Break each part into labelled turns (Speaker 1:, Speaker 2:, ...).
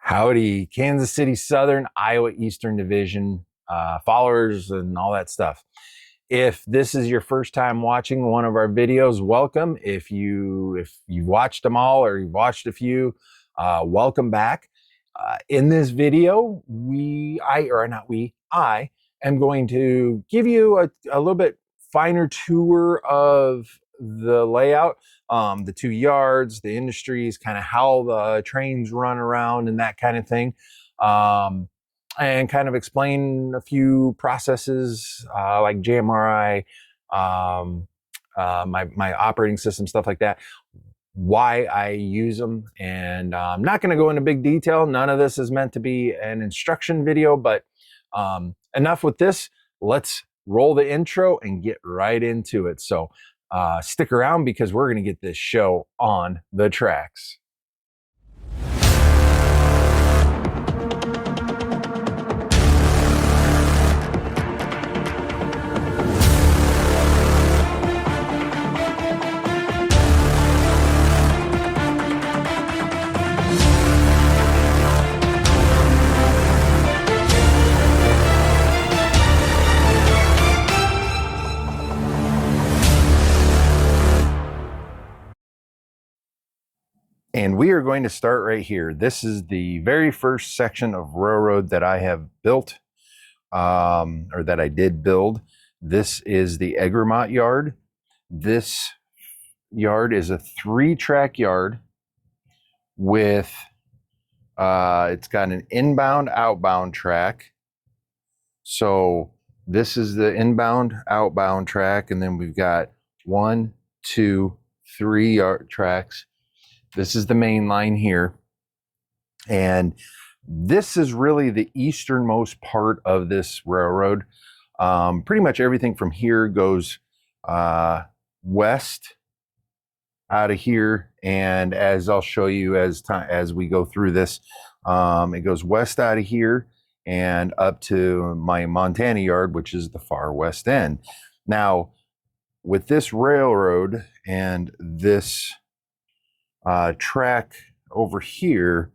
Speaker 1: Howdy, Kansas City Southern, Iowa Eastern Division followers and all that stuff. If this is your first time watching one of our videos, welcome. If you've watched them all or you've watched a few, welcome back. In this video, I am going to give you a little bit finer tour of the layout, the 2 yards, the industries, kind of how the trains run around and that kind of thing. And kind of explain a few processes like JMRI, my operating system, stuff like that, why I use them. And I'm not going to go into big detail. None of this is meant to be an instruction video, but enough with this. Let's roll the intro and get right into it. So stick around because we're going to get this show on the tracks. And we are going to start right here. This is the very first section of railroad that I have built, or that I did build. This is the Egremont yard. This yard is a 3-track yard with, it's got an inbound, outbound track. So this is the inbound, outbound track. And then we've got 1, 2, 3 yard tracks. This is the main line here. And this is really the easternmost part of this railroad. Pretty much everything from here goes west out of here. And as I'll show you as we go through this, it goes west out of here and up to my Montana yard, which is the far west end. Now, with this railroad and this track over here,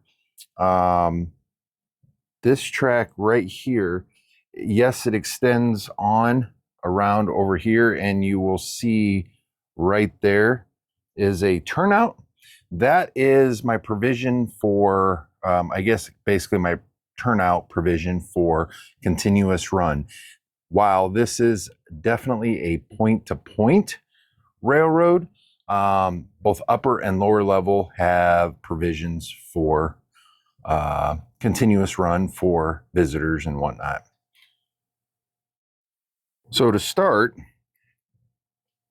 Speaker 1: this track right here, yes, it extends on around over here, and you will see right there is a turnout. That is my provision for, I guess, basically my turnout provision for continuous run. While this is definitely a point-to-point railroad, both upper and lower level have provisions for continuous run for visitors and whatnot. So to start,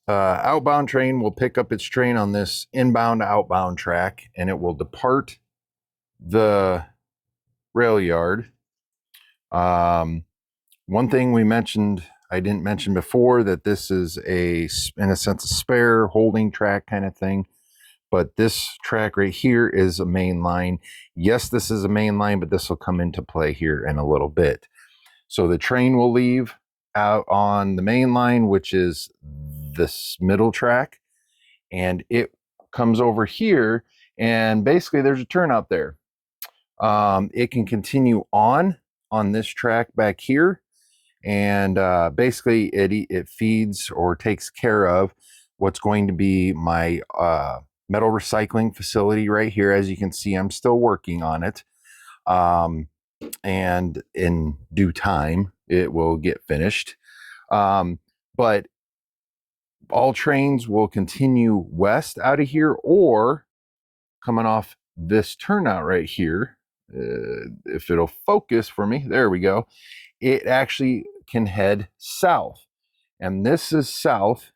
Speaker 1: outbound train will pick up its train on this inbound outbound track, and it will depart the rail yard. One thing I didn't mention before, that this is in a sense, a spare holding track kind of thing. But this track right here is a main line. Yes, this is a main line, but this will come into play here in a little bit. So the train will leave out on the main line, which is this middle track, and it comes over here, and basically there's a turnout there. It can continue on this track back here, and basically it feeds or takes care of what's going to be my metal recycling facility right here. As you can see, I'm still working on it, and in due time it will get finished. But all trains will continue west out of here, or coming off this turnout right here, if it'll focus for me, there we go, it actually can head south. And this is south.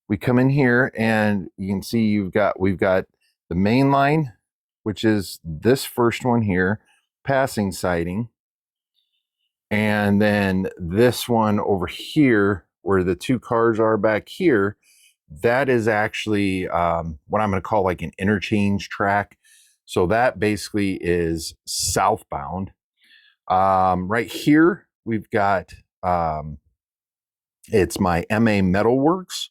Speaker 1: We come in here and you can see we've got the main line, which is this first one here, passing siding. And then this one over here, where the 2 cars are back here, that is actually what I'm going to call like an interchange track. So that basically is southbound. Right here, we've got, it's my MA Metalworks.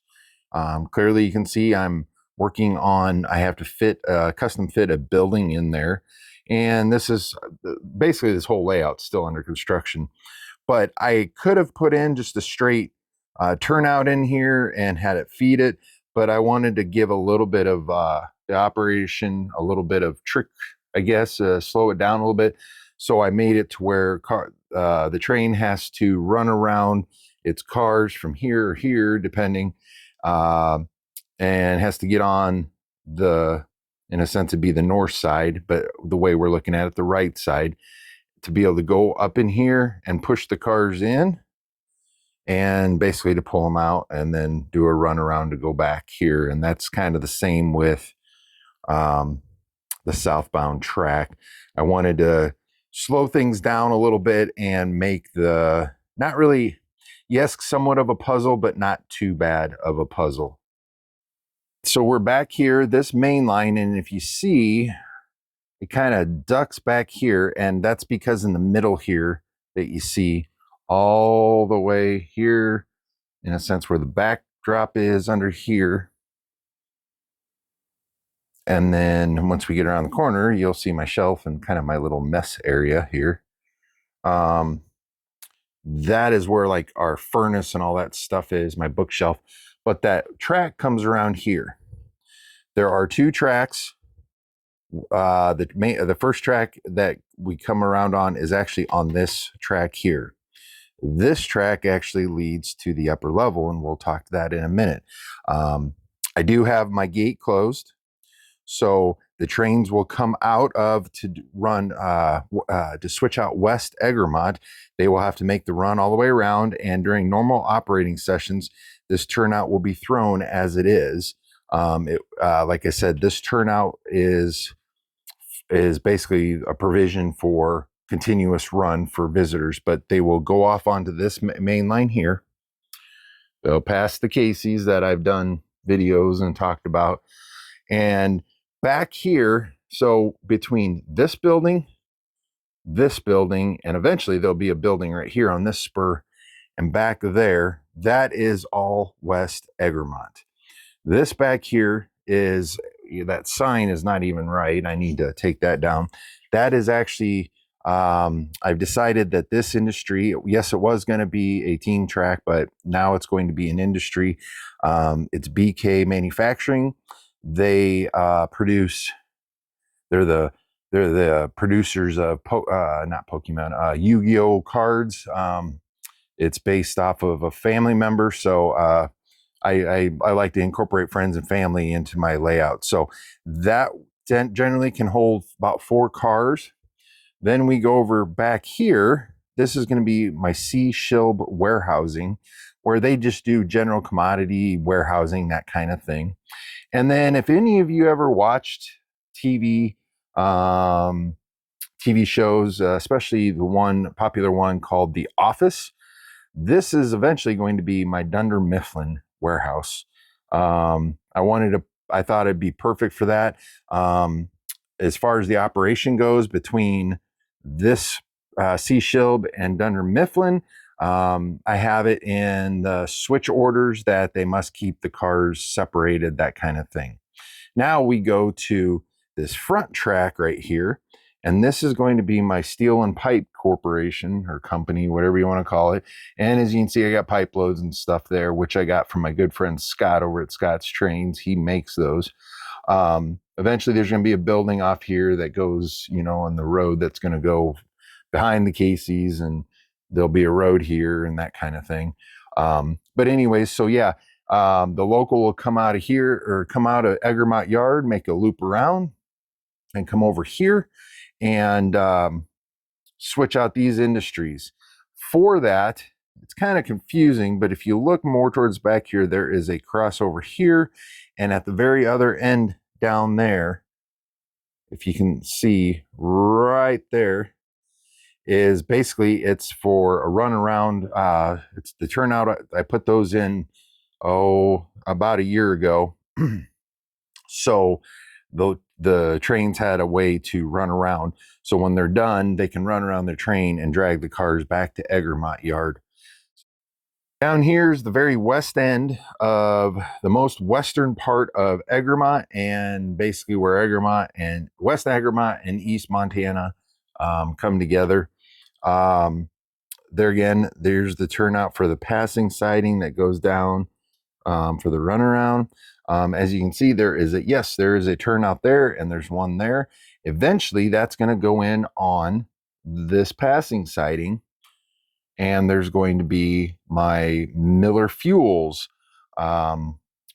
Speaker 1: Clearly you can see I'm working on, I have to fit, custom fit a building in there. And this is basically, this whole layout's still under construction. But I could have put in just a straight turnout in here and had it feed it. But I wanted to give a little bit of the operation, a little bit of trick, I guess, slow it down a little bit. So I made it to where the train has to run around its cars from here or here, depending, and has to get on the, in a sense, it'd be the north side, but the way we're looking at it, the right side, to be able to go up in here and push the cars in and basically to pull them out and then do a run around to go back here. And that's kind of the same with the southbound track. I wanted to slow things down a little bit and make the, not really, yes, somewhat of a puzzle, but not too bad of a puzzle. So we're back here, this main line, and if you see, it kind of ducks back here, and that's because in the middle here that you see all the way here, in a sense, where the backdrop is under here. And then once we get around the corner, you'll see my shelf and kind of my little mess area here. That is where like our furnace and all that stuff is, my bookshelf. But that track comes around here. There are two tracks. The first track that we come around on is actually on this track here. This track actually leads to the upper level, and we'll talk to that in a minute. I do have my gate closed, so the trains will come out of to run to switch out West Egremont. They will have to make the run all the way around, and during normal operating sessions, this turnout will be thrown as it is. Like I said, this turnout is basically a provision for continuous run for visitors, but they will go off onto this main line here. They'll pass the Casey's that I've done videos and talked about. And back here, so between this building, and eventually there'll be a building right here on this spur, and back there, that is all West Egremont. This back here is, that sign is not even right. I need to take that down. That is actually, I've decided that this industry, yes, it was going to be a team track, but now it's going to be an industry. It's BK Manufacturing. They produce, they're the producers of not Pokemon, Yu-Gi-Oh cards. It's based off of a family member, so I like to incorporate friends and family into my layout. So that generally can hold about 4 cars. Then we go over back here. This is going to be my C Shilb warehousing, where they just do general commodity warehousing, that kind of thing. And then if any of you ever watched TV, TV shows, especially the one popular one called The Office, this is eventually going to be my Dunder Mifflin warehouse. I thought it'd be perfect for that. As far as the operation goes, between this C Shilb and Dunder Mifflin, I have it in the switch orders that they must keep the cars separated, that kind of thing. Now we go to this front track right here, and this is going to be my Steel and Pipe Corporation or company, whatever you want to call it. And as you can see, I got pipe loads and stuff there, which I got from my good friend Scott over at Scott's Trains. He makes those. Eventually, there's going to be a building off here that goes, on the road that's going to go behind the Casey's, and there'll be a road here and that kind of thing. But anyways, so yeah, the local will come out of here, or come out of Egremont Yard, make a loop around and come over here and switch out these industries. For that, it's kind of confusing, but if you look more towards back here, there is a crossover here, and at the very other end down there, if you can see right there, is basically, it's for a run around. It's the turnout. I put those in about a year ago. So the trains had a way to run around, so when they're done, they can run around their train and drag the cars back to Egremont Yard. Down here is the very west end of the most western part of Egremont, and basically where Egremont and West Egremont and East Montana come together. There again, there's the turnout for the passing siding that goes down for the runaround. As you can see, there is a turnout there, and there's one there. Eventually, that's going to go in on this passing siding, and there's going to be my Miller Fuels.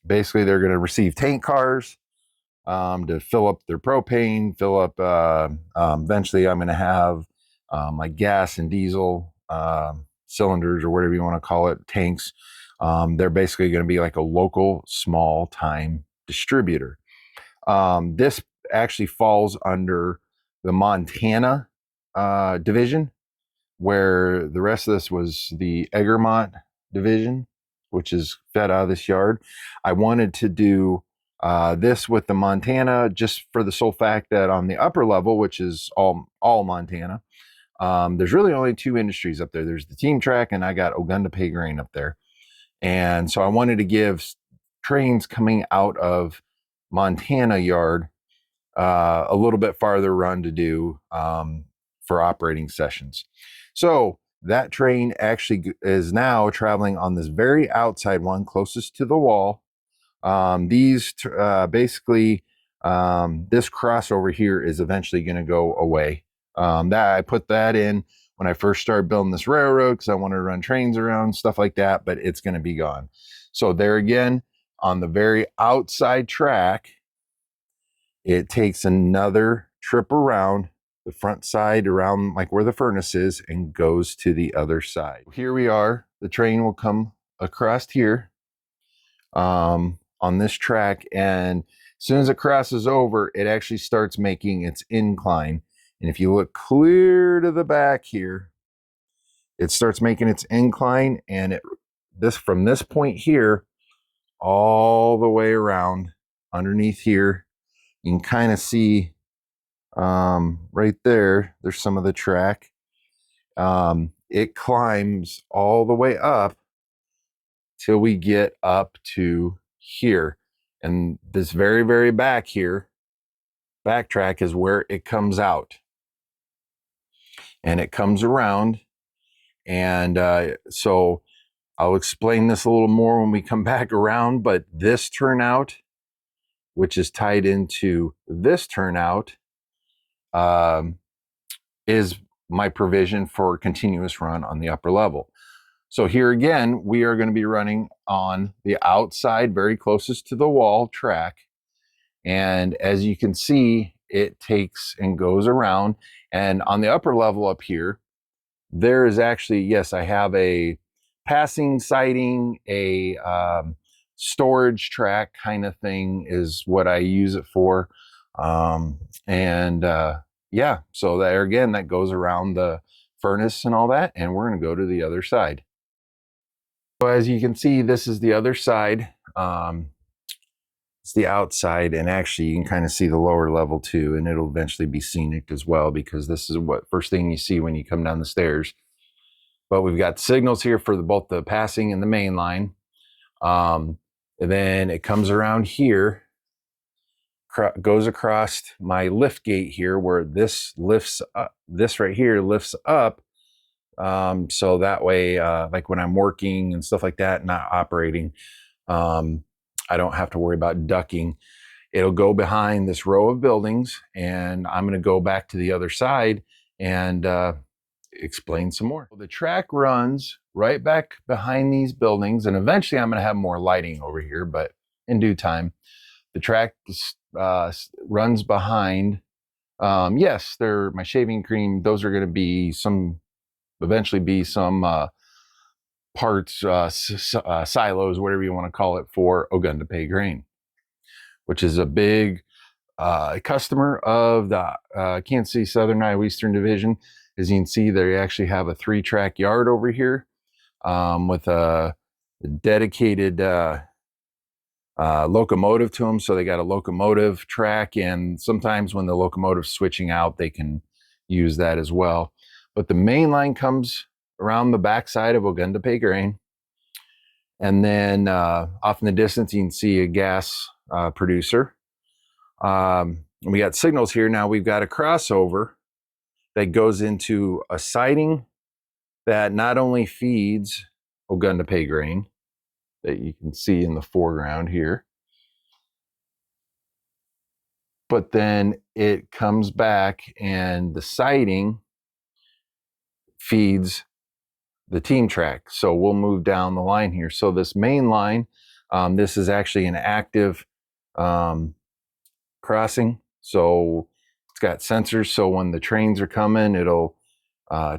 Speaker 1: Basically, they're going to receive tank cars to fill up their propane, fill up. Eventually, I'm going to have my gas and diesel cylinders, or whatever you want to call it, tanks. They're basically going to be like a local small time distributor. This actually falls under the Montana division, where the rest of this was the Egremont division, which is fed out of this yard. I wanted to do this with the Montana just for the sole fact that on the upper level, which is all Montana, there's really only two industries up there. There's the Team Track, and I got Ogundape Grain up there. And so I wanted to give trains coming out of Montana yard a little bit farther run to do for operating sessions. So that train actually is now traveling on this very outside one closest to the wall. Basically, this crossover here is eventually going to go away. That I put that in when I first started building this railroad because I wanted to run trains around, stuff like that, but it's going to be gone. So there again, on the very outside track, it takes another trip around the front side, around like where the furnace is, and goes to the other side. Here we are. The train will come across here on this track, and as soon as it crosses over, it actually starts making its incline. And if you look clear to the back here, it starts making its incline, and from this point here all the way around underneath here, you can kind of see right there, there's some of the track. It climbs all the way up till we get up to here. And this very, very back here, backtrack is where it comes out. And it comes around. And so I'll explain this a little more when we come back around. But this turnout, which is tied into this turnout, is my provision for continuous run on the upper level. So here again, we are going to be running on the outside, very closest to the wall track. And as you can see, it takes and goes around. And on the upper level up here, there is actually, yes, I have a passing siding, a storage track kind of thing is what I use it for. Yeah, so there again, that goes around the furnace and all that, and we're going to go to the other side. So as you can see, this is the other side. It's the outside, and actually you can kind of see the lower level too, and it'll eventually be scenic as well, because this is what first thing you see when you come down the stairs. But we've got signals here for both the passing and the main line. And then it comes around here, goes across my lift gate here, where this lifts up, this right here lifts up. So that way, like when I'm working and stuff like that, not operating, I don't have to worry about ducking. It'll go behind this row of buildings, and I'm going to go back to the other side and explain some more. The track runs right back behind these buildings, and eventually I'm going to have more lighting over here, but in due time. The track runs behind. Yes, they're my shaving cream. Those are going to be eventually be some parts, silos, whatever you want to call it, for Ogundape Grain, which is a big customer of the Kansas City Southern Iowa Eastern Division. As you can see, they actually have a 3-track yard over here with a dedicated locomotive to them. So they got a locomotive track, and sometimes when the locomotive's switching out, they can use that as well. But the main line comes around the backside of Ogundape Grain. And then off in the distance, you can see a gas producer. We got signals here. Now we've got a crossover that goes into a siding that not only feeds Ogundapay grain that you can see in the foreground here, but then it comes back and the siding feeds the team track. So we'll move down the line here. So this main line, this is actually an active crossing. So it's got sensors. So when the trains are coming, it'll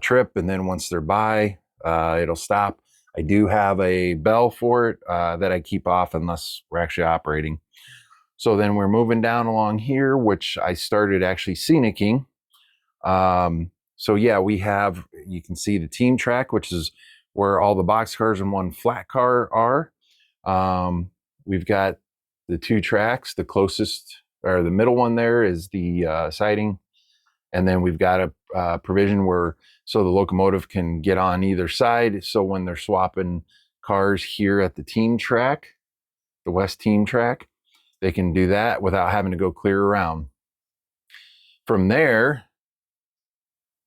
Speaker 1: trip. And then once they're by, it'll stop. I do have a bell for it that I keep off unless we're actually operating. So then we're moving down along here, which I started actually scenicking. So yeah, we have, you can see the team track, which is where all the box cars and one flat car are. We've got the two tracks, the closest or the middle one there is the siding. And then we've got a provision where, so the locomotive can get on either side. So when they're swapping cars here at the team track, the west team track, they can do that without having to go clear around. From there,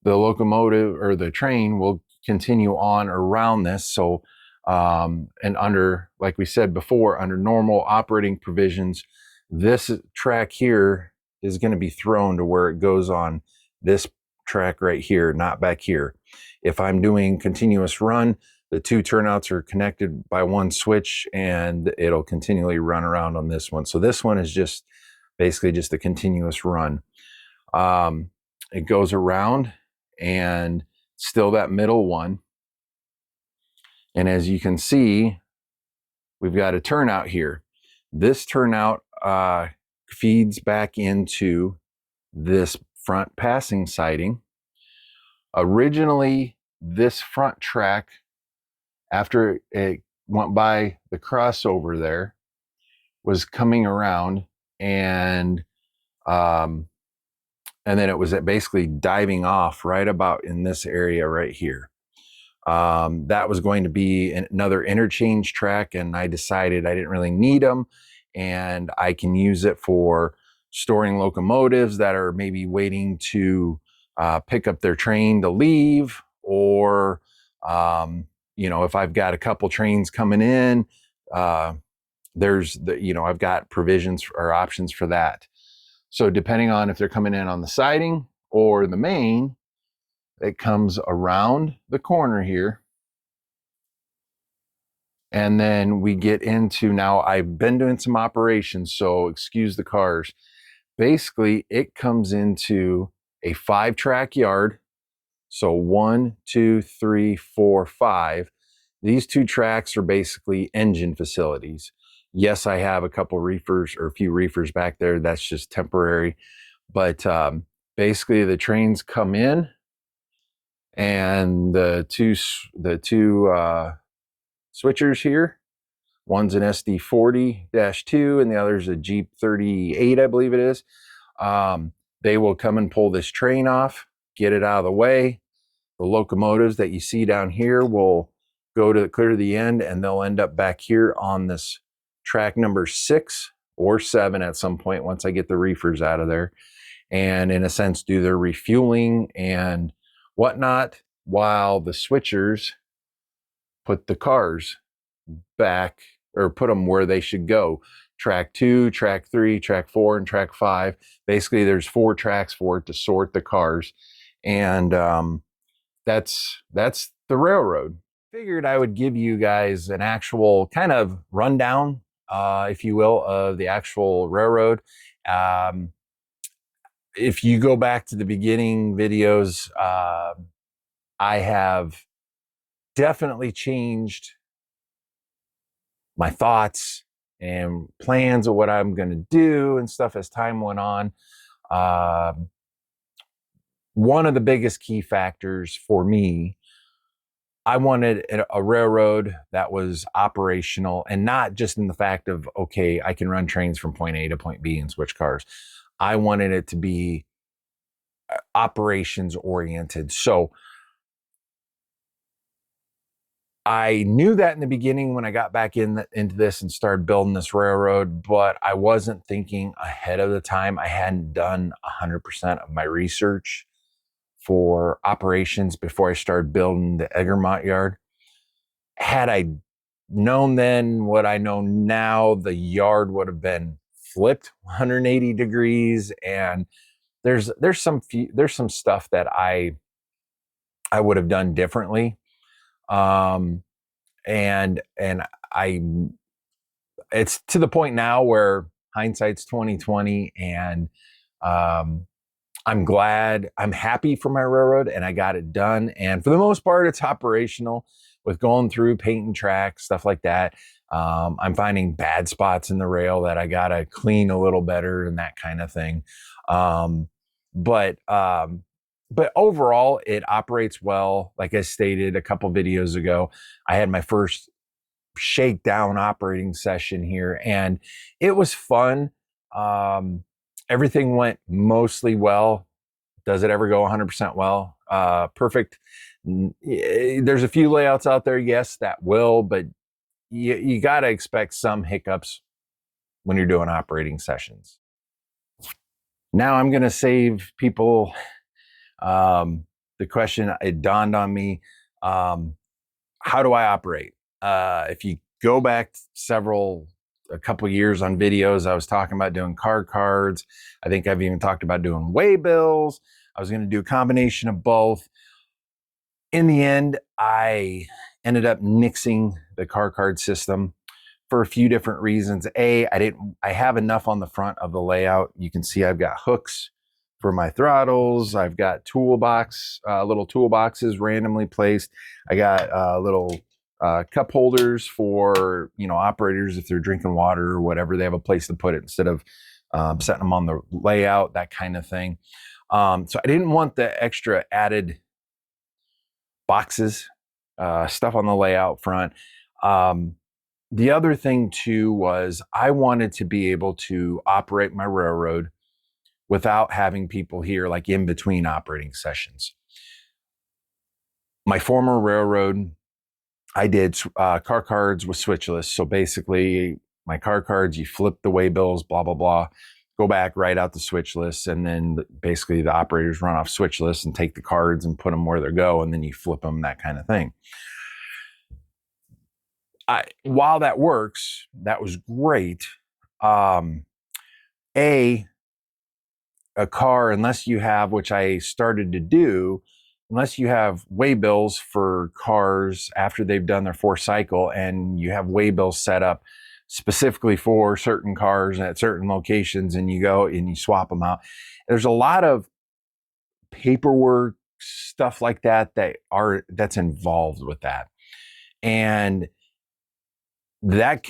Speaker 1: the locomotive or the train will continue on around this. So, and under, like we said before, under normal operating provisions, this track here is going to be thrown to where it goes on this track right here, not back here. If I'm doing continuous run, the two turnouts are connected by one switch and it'll continually run around on this one. So this one is just basically just a continuous run. It goes around and still that middle one. And as you can see, we've got a turnout here. This turnout feeds back into this front passing siding. Originally, this front track, after it went by the crossover there, was coming around and then it was basically diving off right about in this area right here. That was going to be another interchange track, and I decided I didn't really need them, and I can use it for storing locomotives that are maybe waiting to pick up their train to leave, or you know, if I've got a couple trains coming in, there's the, you know, I've got provisions or options for that. So depending on if they're coming in on the siding or the main, it comes around the corner here. And then we get into, now I've been doing some operations, so excuse the cars. Basically, it comes into a 5-track yard. So 1, 2, 3, 4, 5. These 2 tracks are basically engine facilities. Yes, I have a couple reefers or a few reefers back there. That's just temporary. But basically the trains come in and the two switchers here, one's an SD40-2 and the other's a Jeep 38, I believe it is. They will come and pull this train off, get it out of the way. The locomotives that you see down here will go to clear to the end, and they'll end up back here on this track number 6 or 7 at some point once I get the reefers out of there, and in a sense do their refueling and whatnot, while the switchers put the cars back or put them where they should go. Track 2, track 3, track 4, and track 5. Basically, there's 4 tracks for it to sort the cars, and that's the railroad. Figured I would give you guys an actual kind of rundown, if you will, of the actual railroad. If you go back to the beginning videos, I have definitely changed my thoughts and plans of what I'm going to do and stuff as time went on. One of the biggest key factors for me, I wanted a railroad that was operational, and not just in the fact of, okay, I can run trains from point A to point B and switch cars. I wanted it to be operations oriented. So I knew that in the beginning when I got back into this and started building this railroad, but I wasn't thinking ahead of the time. I hadn't done 100% of my research for operations before I started building the Egremont yard. Had I known then what I know now, the yard would have been flipped 180 degrees. And there's some stuff that I would have done differently. And I it's to the point now where hindsight's 2020, and I'm happy for my railroad and I got it done. And for the most part, it's operational with going through painting tracks, stuff like that. I'm finding bad spots in the rail that I gotta clean a little better and that kind of thing. Um, but overall, it operates well. Like I stated a couple videos ago, I had my first shakedown operating session here, and it was fun. Everything went mostly well. Does it ever go 100% well? Perfect. There's a few layouts out there, yes, that will, but you got to expect some hiccups when you're doing operating sessions. Now I'm going to save people the question. It dawned on me, how do I operate? If you go back a couple years on videos, I was talking about doing car cards. I think I've even talked about doing way bills. I was going to do a combination of both. In the end, I ended up nixing the car card system for a few different reasons. I have enough on the front of the layout. You can see I've got hooks for my throttles. I've got little toolboxes randomly placed. I got little cup holders for, operators if they're drinking water or whatever. They have a place to put it instead of setting them on the layout, that kind of thing. So I didn't want the extra added boxes, stuff on the layout front. The other thing too was I wanted to be able to operate my railroad without having people here like in between operating sessions. My former railroad, I did car cards with switchless. So basically my car cards, you flip the way bills, blah, blah, blah, go back, write out the switchless, and then basically the operators run off switchless and take the cards and put them where they go, and then you flip them, that kind of thing. While that works, that was great. A car, unless you have, which I started to do, unless you have way bills for cars after they've done their 4th cycle, and you have way bills set up specifically for certain cars at certain locations, and you go and you swap them out. There's a lot of paperwork, stuff like that's involved with that. And that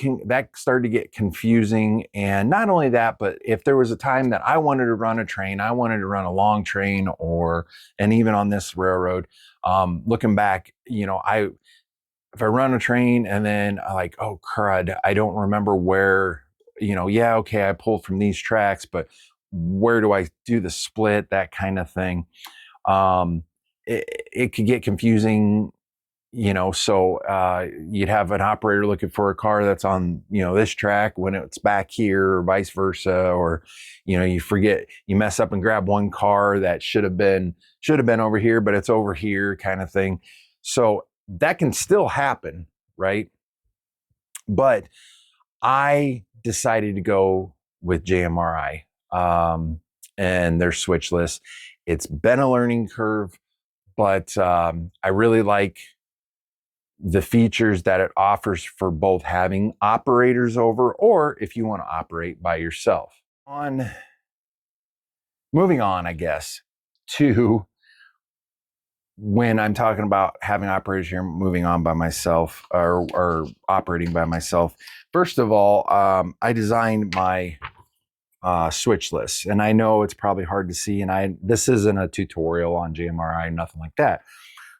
Speaker 1: started to get confusing. And not only that, but if there was a time that I wanted to run a train, I wanted to run a long train, and even on this railroad, looking back, if I run a train and then I like, oh crud, I don't remember where, okay, I pulled from these tracks, but where do I do the split, that kind of thing. It could get confusing. So you'd have an operator looking for a car that's on, this track when it's back here, or vice versa, or, you forget, you mess up and grab one car that should have been over here, but it's over here, kind of thing. So that can still happen, right? But I decided to go with JMRI and their switchless. It's been a learning curve, but I really like the features that it offers for both having operators over, or if you want to operate by yourself. Moving on, I guess, to when I'm talking about having operators here, moving on by myself or operating by myself. First of all, I designed my switchless, and I know it's probably hard to see, and this isn't a tutorial on JMRI, nothing like that,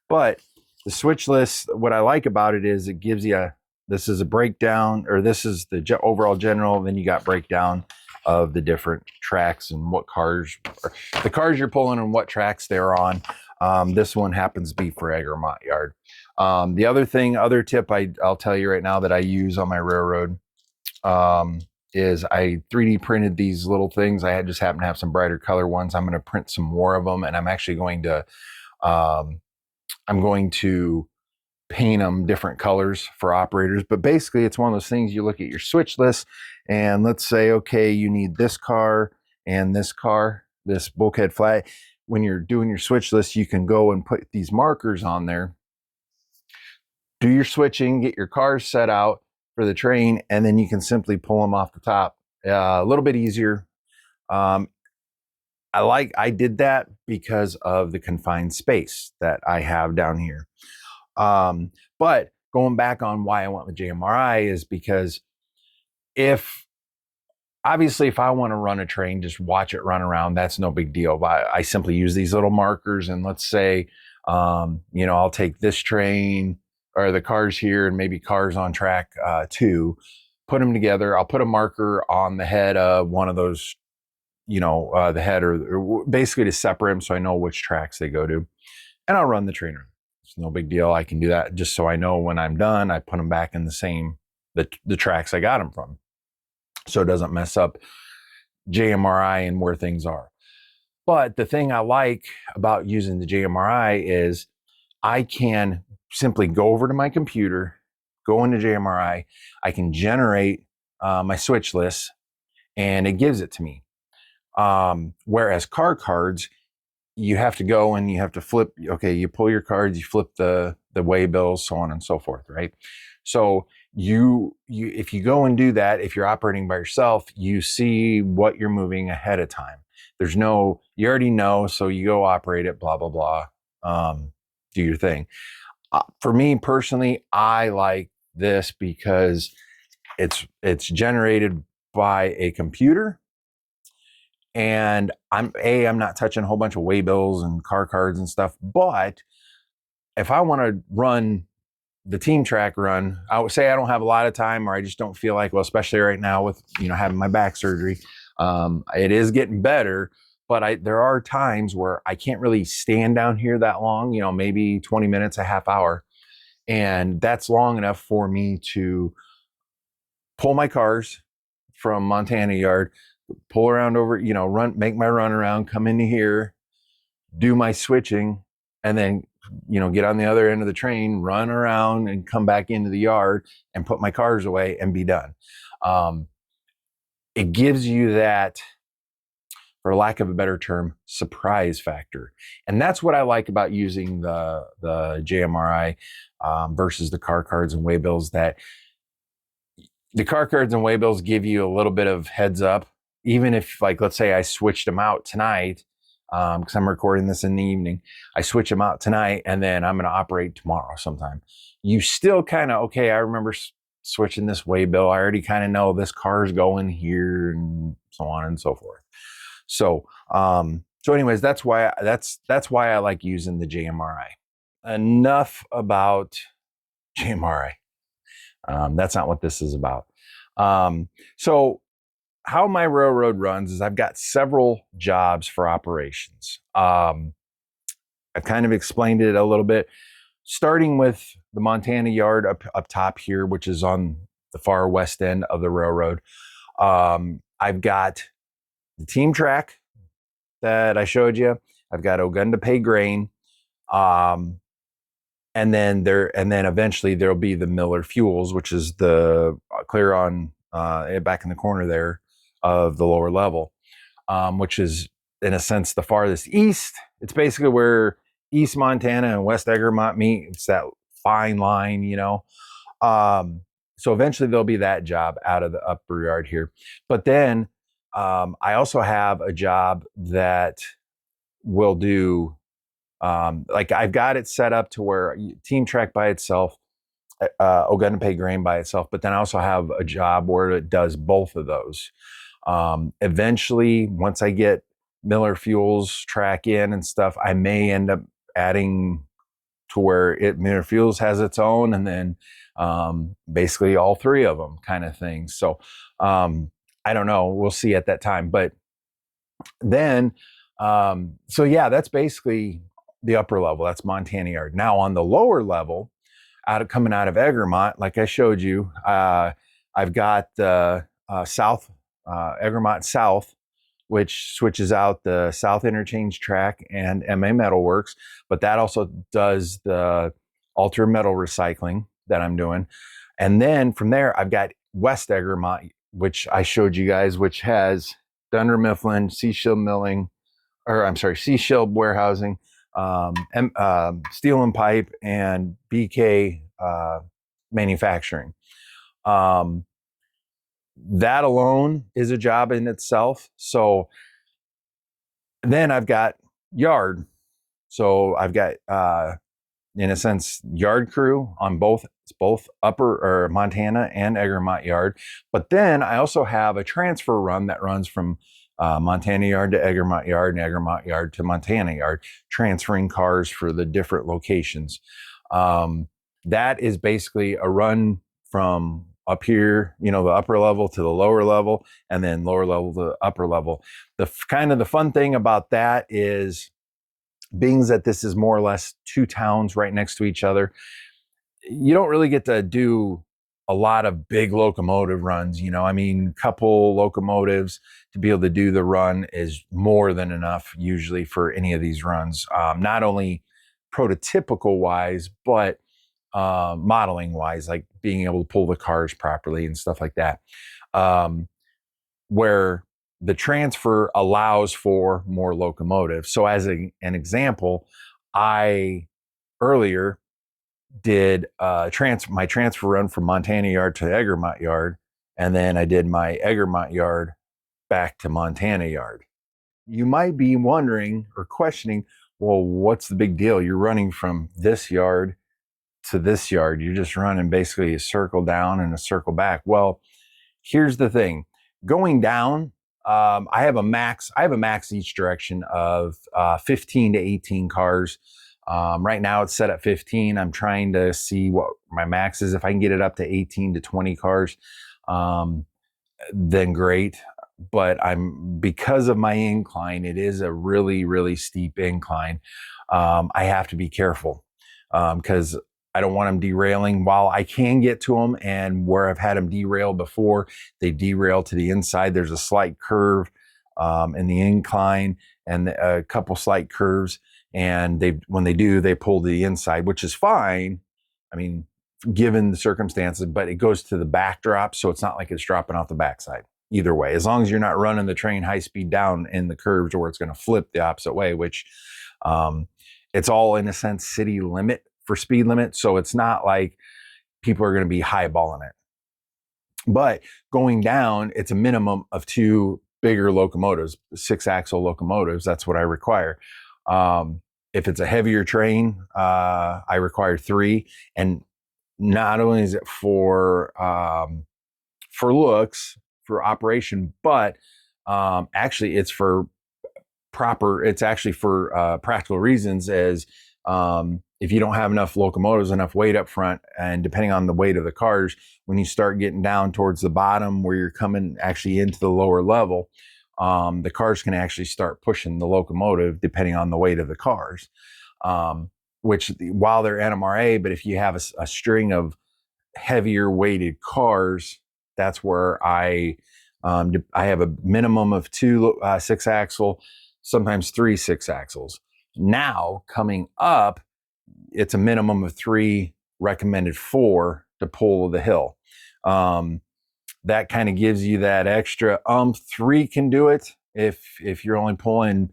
Speaker 1: but the switchless, what I like about it is it gives you this is a breakdown, or this is the overall general, then you got breakdown of the different tracks and what cars, the cars you're pulling and what tracks they're on. This one happens to be for Egremont Yard. The other tip I'll tell you right now that I use on my railroad is I 3D printed these little things. I just happen to have some brighter color ones. I'm going to print some more of them, and I'm actually going to paint them different colors for operators. But basically, it's one of those things. You look at your switch list, and let's say, okay, you need this car and this car, this bulkhead flat. When you're doing your switch list, you can go and put these markers on there, do your switching, get your cars set out for the train, and then you can simply pull them off the top. A little bit easier. I did that because of the confined space that I have down here. But going back on why I went with JMRI is because obviously if I want to run a train, just watch it run around, that's no big deal. But I simply use these little markers, and let's say, I'll take this train or the cars here and maybe cars on track 2, put them together. I'll put a marker on the head of one of those, the head or basically to separate them so I know which tracks they go to, and I'll run the train around. It's no big deal. I can do that just so I know when I'm done, I put them back in the tracks I got them from, so it doesn't mess up JMRI and where things are. But the thing I like about using the JMRI is I can simply go over to my computer, go into JMRI, I can generate my switch list, and it gives it to me. Whereas car cards, you have to go and you have to flip. Okay, you pull your cards, you flip the way bills, so on and so forth, right? So you if you go and do that, if you're operating by yourself, you see what you're moving ahead of time. You already know, so you go operate it, blah, blah, blah, do your thing. For me personally, I like this because it's generated by a computer, and I'm not touching a whole bunch of way bills and car cards and stuff. But if I want to run the team track run, I would say I don't have a lot of time, or I just don't feel like, well, especially right now with having my back surgery, it is getting better. But there are times where I can't really stand down here that long, maybe 20 minutes, a half hour. And that's long enough for me to pull my cars from Montana Yard, pull around over, make my run around, come into here, do my switching, and then, get on the other end of the train, run around and come back into the yard and put my cars away and be done. It gives you that, for lack of a better term, surprise factor. And that's what I like about using the JMRI versus the car cards and waybills, that the car cards and waybills give you a little bit of heads up. Even if, like, let's say I switched them out tonight, because I'm recording this in the evening, I switch them out tonight and then I'm going to operate tomorrow sometime. You still kind of, okay, I remember switching this waybill. I already kind of know this car's going here and so on and so forth. So anyways, that's why I like using the JMRI. Enough about JMRI. That's not what this is about. So how my railroad runs is I've got several jobs for operations. I've kind of explained it a little bit, starting with the Montana Yard up top here, which is on the far west end of the railroad. I've got the team track that I showed you. I've got Ogundape grain. And then eventually there'll be the Miller Fuels, which is the clear on back in the corner there of the lower level, which is in a sense the farthest east. It's basically where East Montana and West Egremont meet. It's that fine line, so eventually there'll be that job out of the upper yard here. But then I also have a job that will do, like, I've got it set up to where team track by itself, Ogundape grain by itself, but then I also have a job where it does both of those. Eventually, once I get Miller Fuels track in and stuff, I may end up adding to where Miller Fuels has its own, and then basically all three of them kind of thing. So I don't know. We'll see at that time. But then, so yeah, that's basically the upper level. That's Montana Yard. Now on the lower level, coming out of Egremont, like I showed you, I've got South Egremont South, which switches out the South Interchange track and MA Metalworks, but that also does the Alter Metal recycling that I'm doing. And then from there, I've got West Egremont, which I showed you guys, which has Dunder Mifflin, Seashield Milling, or I'm sorry, Seashield Warehousing, Steel and Pipe, and BK Manufacturing. That alone is a job in itself. So then I've got yard. So I've got, in a sense, yard crew on both upper or Montana and Egremont Yard. But then I also have a transfer run that runs from Montana Yard to Egremont Yard and Egremont Yard to Montana Yard, transferring cars for the different locations. That is basically a run from up here, the upper level to the lower level, and then lower level to upper level. The kind of the fun thing about that is, being that this is more or less two towns right next to each other, you don't really get to do a lot of big locomotive runs. A couple locomotives to be able to do the run is more than enough usually for any of these runs. Not only prototypical wise, but modeling wise, like being able to pull the cars properly and stuff like that. Where the transfer allows for more locomotives. So as an example, I earlier did my transfer run from Montana Yard to Egremont Yard, and then I did my Egremont Yard back to Montana Yard. You might be wondering or questioning, well, what's the big deal? You're running from this yard to this yard. You're just running basically a circle down and a circle back. Well, here's the thing. Going down, I have a max each direction of 15 to 18 cars. Right now it's set at 15. I'm trying to see what my max is. If I can get it up to 18 to 20 cars, then great. But because of my incline, it is a really, really steep incline. I have to be careful because I don't want them derailing while I can get to them. And where I've had them derail before, they derail to the inside. There's a slight curve in the incline and a couple slight curves. And when they do, they pull to the inside, which is fine. Given the circumstances, but it goes to the backdrop. So it's not like it's dropping off the backside either way, as long as you're not running the train high speed down in the curves where it's going to flip the opposite way, which it's all in a sense city limit for speed limit. So it's not like people are going to be highballing it. But going down, it's a minimum of 2 bigger locomotives, 6-axle locomotives. That's what I require. If it's a heavier train, I require 3. And not only is it for looks, for operation, but actually it's for practical reasons, as if you don't have enough locomotives, enough weight up front, and depending on the weight of the cars, when you start getting down towards the bottom where you're coming actually into the lower level, the cars can actually start pushing the locomotive depending on the weight of the cars, which while they're NMRA, but if you have a string of heavier weighted cars, that's where I have a minimum of 2 6-axle, sometimes 3 6-axles. Now coming up, it's a minimum of 3, recommended 4 to pull the hill. That kind of gives you that extra 3 can do it if you're only pulling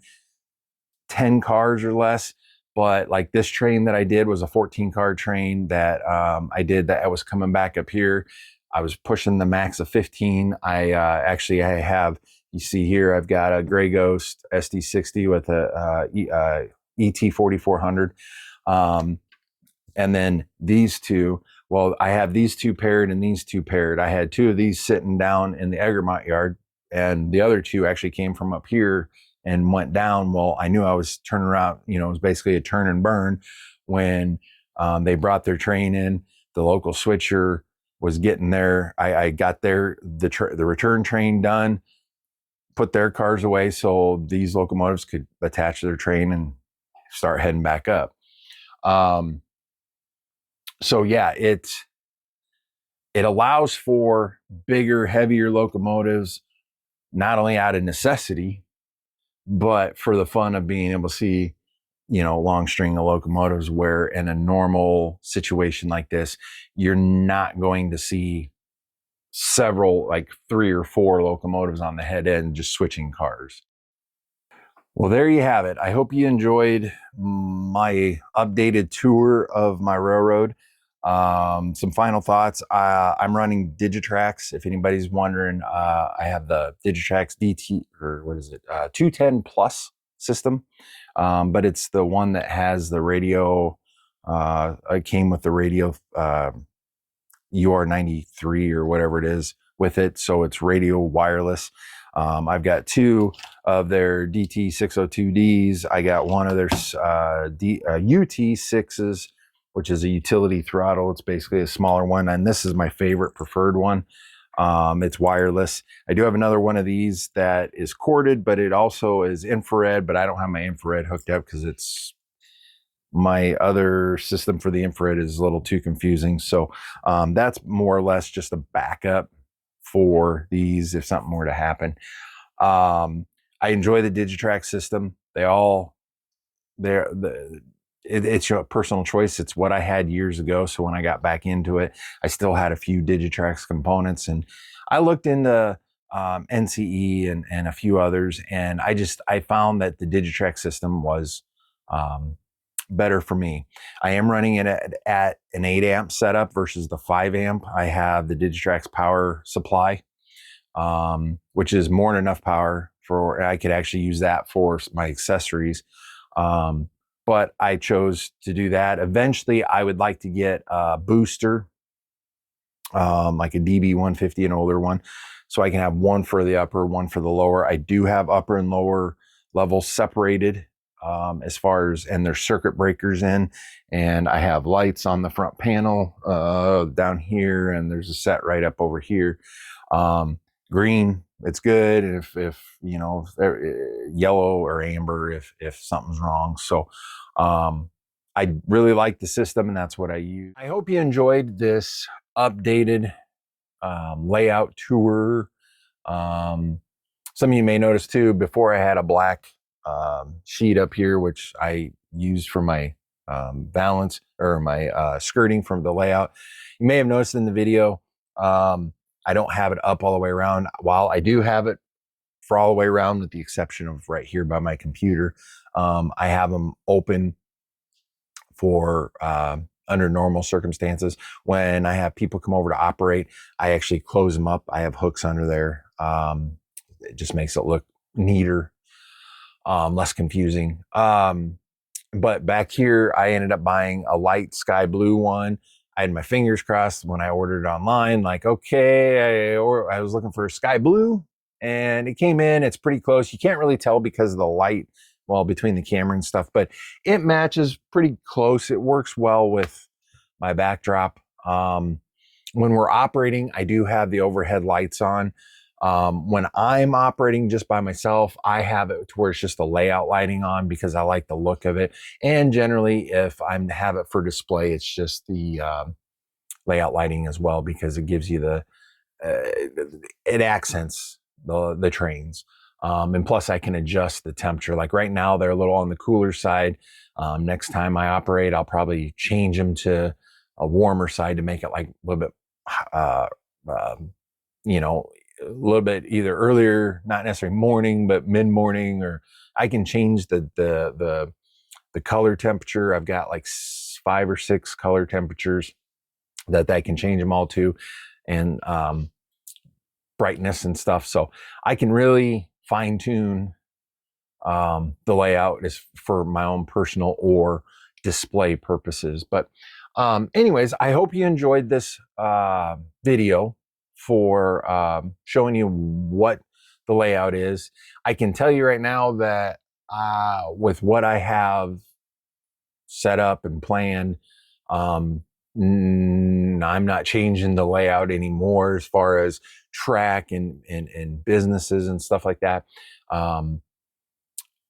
Speaker 1: 10 cars or less. But like this train that I did was a 14-car train that I did that I was coming back up here. I was pushing the max of 15. I have, you see here, I've got a Gray Ghost SD60 with a ET 4400. And then these two, well, I have these 2 paired and these 2 paired. I had 2 of these sitting down in the Egremont Yard, and the other 2 actually came from up here and went down. Well, I knew I was turning around, it was basically a turn and burn when they brought their train in. The local switcher was getting there. I got the return train done, put their cars away so these locomotives could attach to their train and start heading back up. So yeah, it allows for bigger, heavier locomotives, not only out of necessity, but for the fun of being able to see, long string of locomotives, where in a normal situation like this, you're not going to see several, like 3 or 4 locomotives on the head end just switching cars. Well, there you have it. I hope you enjoyed my updated tour of my railroad. Some final thoughts. I'm running Digitrax. If anybody's wondering, I have the Digitrax DT, or what is it, 210 Plus system, but it's the one that has the radio. It came with the radio UR93 or whatever it is with it, so it's radio wireless. I've got 2 of their DT602Ds. I got one of their UT6s, which is a utility throttle. It's basically a smaller one, and this is my favorite preferred one. It's wireless. I do have another one of these that is corded, but it also is infrared, but I don't have my infrared hooked up because it's my other system for the infrared is a little too confusing. So that's more or less just a backup for these if something were to happen. I enjoy the Digitrax system. It's your personal choice. It's what I had years ago. So when I got back into it, I still had a few Digitrax components, and I looked into NCE and a few others, and I found that the Digitrax system was better for me. I am running it at an 8 amp setup versus the 5 amp. I have the Digitrax power supply, which is more than enough power for, I could actually use that for my accessories. But I chose to do that. Eventually I would like to get a booster, like a DB150, an older one, so I can have one for the upper, one for the lower. I do have upper and lower levels separated, as far as, and there's circuit breakers in, and I have lights on the front panel down here, and there's a set right up over here. Green, it's good. If yellow or amber if something's wrong. So I really like the system, and that's what I use. I hope you enjoyed this updated layout tour. Some of you may notice too, before I had a black sheet up here, which I used for my balance, or my skirting from the layout. You may have noticed in the video, I don't have it up all the way around. While I do have it for all the way around, with the exception of right here by my computer, I have them open for under normal circumstances. When I have people come over to operate, I actually close them up. I have hooks under there. It just makes it look neater, less confusing. But back here, I ended up buying a light sky blue one. I had my fingers crossed when I ordered it online, like, okay, I was looking for sky blue, and it came in. It's pretty close. You can't really tell because of the light, well, between the camera and stuff, but it matches pretty close. It works well with my backdrop. When we're operating, I do have the overhead lights on. When I'm operating just by myself, I have it to where it's just the layout lighting on because I like the look of it. And generally, if I'm to have it for display, it's just the layout lighting as well, because it gives you it accents the trains. And plus I can adjust the temperature. Like right now, they're a little on the cooler side. Next time I operate, I'll probably change them to a warmer side to make it like a little bit, a little bit either earlier, not necessarily morning, but mid-morning, or I can change the color temperature. I've got like 5 or 6 color temperatures that I can change them all to, and brightness and stuff. So I can really fine tune the layout is for my own personal or display purposes. But anyways, I hope you enjoyed this video for showing you what the layout is. I can tell you right now that with what I have set up and planned, I'm not changing the layout anymore as far as track and businesses and stuff like that.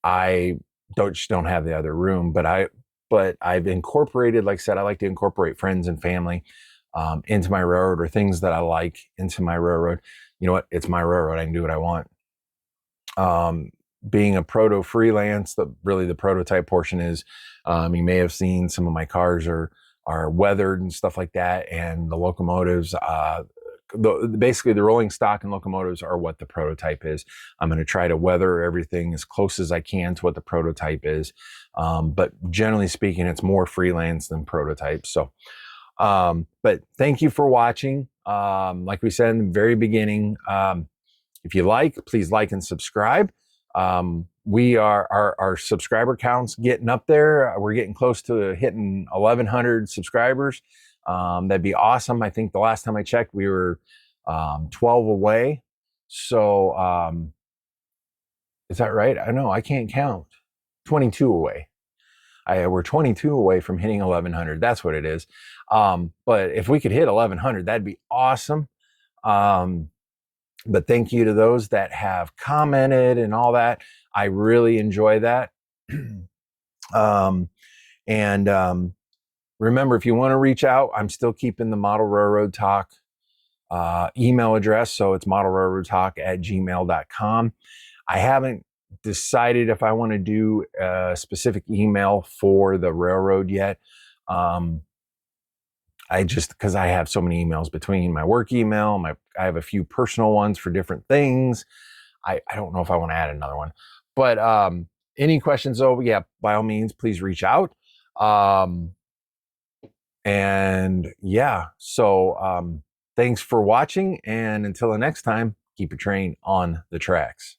Speaker 1: I don't have the other room. But I've incorporated, like I said, I like to incorporate friends and family into my railroad, or things that I like into my railroad. You know what? It's my railroad. I can do what I want. Um, Being a proto freelance, the prototype portion is, you may have seen some of my cars are weathered and stuff like that, and the locomotives, basically the rolling stock and locomotives are what the prototype is. I'm going to try to weather everything as close as I can to what the prototype is, but generally speaking, it's more freelance than prototype. So, but thank you for watching. Like we said in the very beginning, if you like, please like and subscribe. We are our subscriber counts getting up there. We're getting close to hitting 1,100 subscribers. That'd be awesome. I think the last time I checked, we were 12 away. So is that right? I know I can't count. 22 away. We're 22 away from hitting 1,100. That's what it is. But if we could hit 1,100, that'd be awesome. But thank you to those that have commented and all that. I really enjoy that. Remember, if you want to reach out, I'm still keeping the Model Railroad Talk email address. So it's modelrailroadtalk@gmail.com. I haven't decided if I want to do a specific email for the railroad yet. Because I have so many emails between my work email, I have a few personal ones for different things. I don't know if I want to add another one, but any questions though, yeah, by all means, please reach out. And yeah, so thanks for watching, and until the next time, keep your train on the tracks.